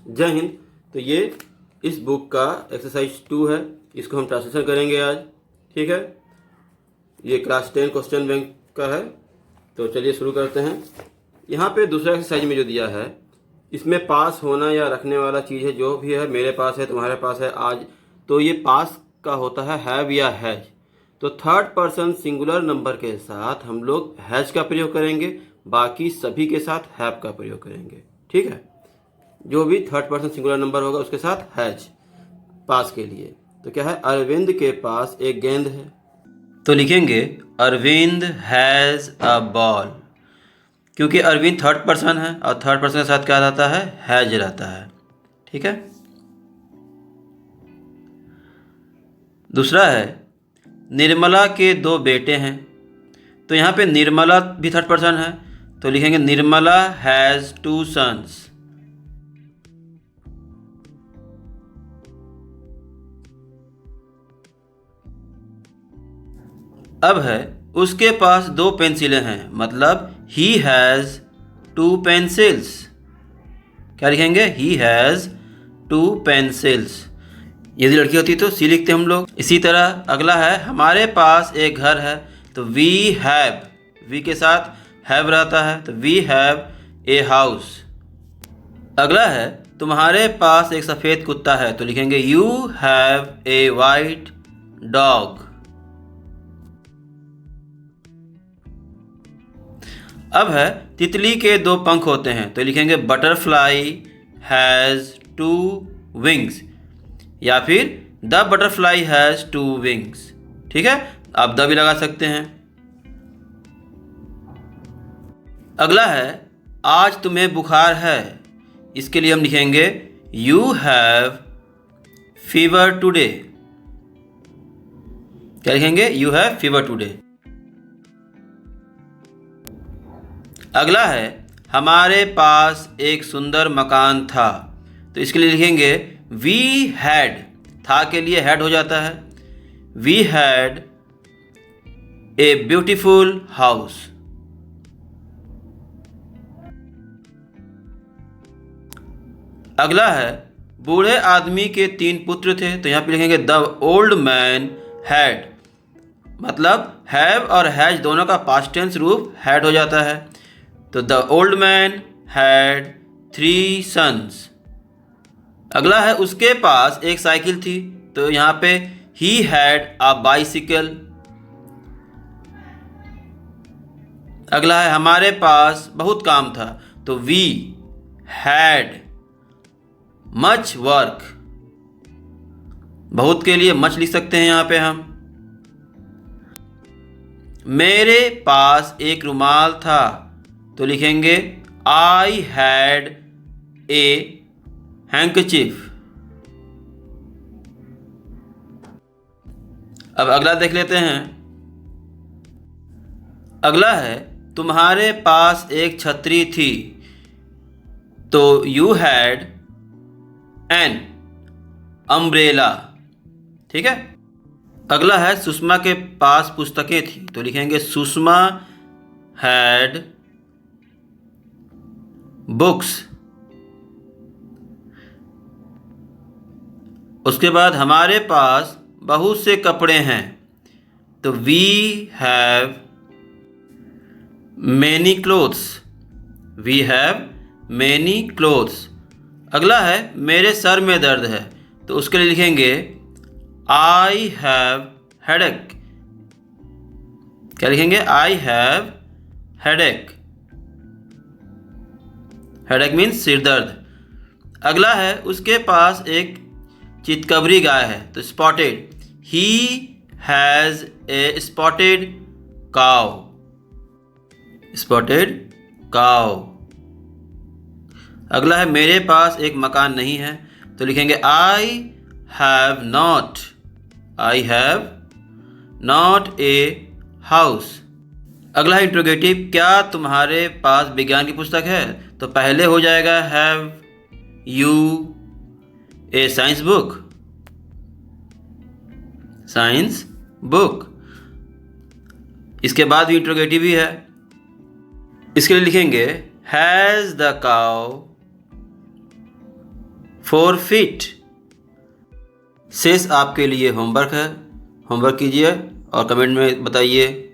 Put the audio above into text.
जय हिंद। तो ये इस बुक का एक्सरसाइज 2 है, इसको हम ट्रांसलेशन करेंगे आज। ठीक है, ये क्लास 10 क्वेश्चन बैंक का है। तो चलिए शुरू करते हैं। यहाँ पे दूसरा एक्सरसाइज में जो दिया है, इसमें पास होना या रखने वाला चीज़ है, जो भी है, मेरे पास है, तुम्हारे पास है, आज। तो ये पास का होता है हैव या हैज। तो थर्ड पर्सन सिंगुलर नंबर के साथ हम लोग हैज का प्रयोग करेंगे, बाकी सभी के साथ हैव का प्रयोग करेंगे। ठीक है, जो भी थर्ड पर्सन सिंगुलर नंबर होगा उसके साथ हैज पास के लिए। तो क्या है, अरविंद के पास एक गेंद है। तो लिखेंगे अरविंद हैज़ अ बॉल, क्योंकि अरविंद थर्ड पर्सन है और थर्ड पर्सन के साथ क्या रहता है, हैज रहता है। ठीक है, दूसरा है निर्मला के 2 बेटे हैं। तो यहाँ पे निर्मला भी थर्ड पर्सन है, तो लिखेंगे निर्मला हैज़ 2 सन्स। अब है उसके पास 2 पेंसिलें हैं, मतलब ही हैज़ 2 पेंसिल्स। क्या लिखेंगे, ही हैज़ 2 पेंसिल्स। यदि लड़की होती तो सी लिखते हम लोग। इसी तरह अगला है हमारे पास एक घर है। तो वी हैव, वी के साथ हैव रहता है, तो वी हैव ए हाउस। अगला है तुम्हारे पास एक सफ़ेद कुत्ता है। तो लिखेंगे you have a white dog. अब है तितली के 2 पंख होते हैं। तो लिखेंगे बटरफ्लाई हैज़ 2 विंग्स, या फिर द बटरफ्लाई हैज़ 2 विंग्स। ठीक है, आप द भी लगा सकते हैं। अगला है आज तुम्हें बुखार है। इसके लिए हम लिखेंगे यू हैव फीवर टुडे। क्या लिखेंगे, यू हैव फीवर टुडे। अगला है हमारे पास एक सुंदर मकान था। तो इसके लिए लिखेंगे वी हैड, था के लिए हैड हो जाता है, we had a beautiful house. अगला है बूढ़े आदमी के 3 पुत्र थे। तो यहाँ पे लिखेंगे द ओल्ड मैन हैड, मतलब हैव और हैज दोनों का पास्ट टेंस रूप हैड हो जाता है। तो the old man had 3 sons. अगला है उसके पास एक साइकिल थी। तो यहाँ पे ही हैड अ बाइसिकल। अगला है हमारे पास बहुत काम था। तो वी हैड मच वर्क। बहुत के लिए मच लिख सकते हैं यहाँ पे हम। मेरे पास एक रुमाल था। तो लिखेंगे आई हैड ए हैंकचीफ। अब अगला देख लेते हैं। अगला है तुम्हारे पास एक छतरी थी। तो यू हैड एन अम्ब्रेला। ठीक है, अगला है सुषमा के पास पुस्तकें थी। तो लिखेंगे सुषमा हैड बुक्स। उसके बाद हमारे पास बहुत से कपड़े हैं। तो we have many clothes, we have many clothes. अगला है मेरे सर में दर्द है। तो उसके लिए लिखेंगे आई हैव हेडेक। क्या लिखेंगे, I have headache. Headache means सिर दर्द। अगला है उसके पास एक चितकबरी गाय है। तो spotted, he has a spotted cow, spotted cow. अगला है मेरे पास एक मकान नहीं है। तो लिखेंगे I have not, I have not a house. अगला है इंट्रोगेटिव, क्या तुम्हारे पास विज्ञान की पुस्तक है। तो पहले हो जाएगा have U A science book, science book. इसके बाद भी इंट्रोगेटिव ही है। इसके लिए लिखेंगे हैज़ द काउ 4 feet। शेष आपके लिए होमवर्क है, होमवर्क कीजिए और कमेंट में बताइए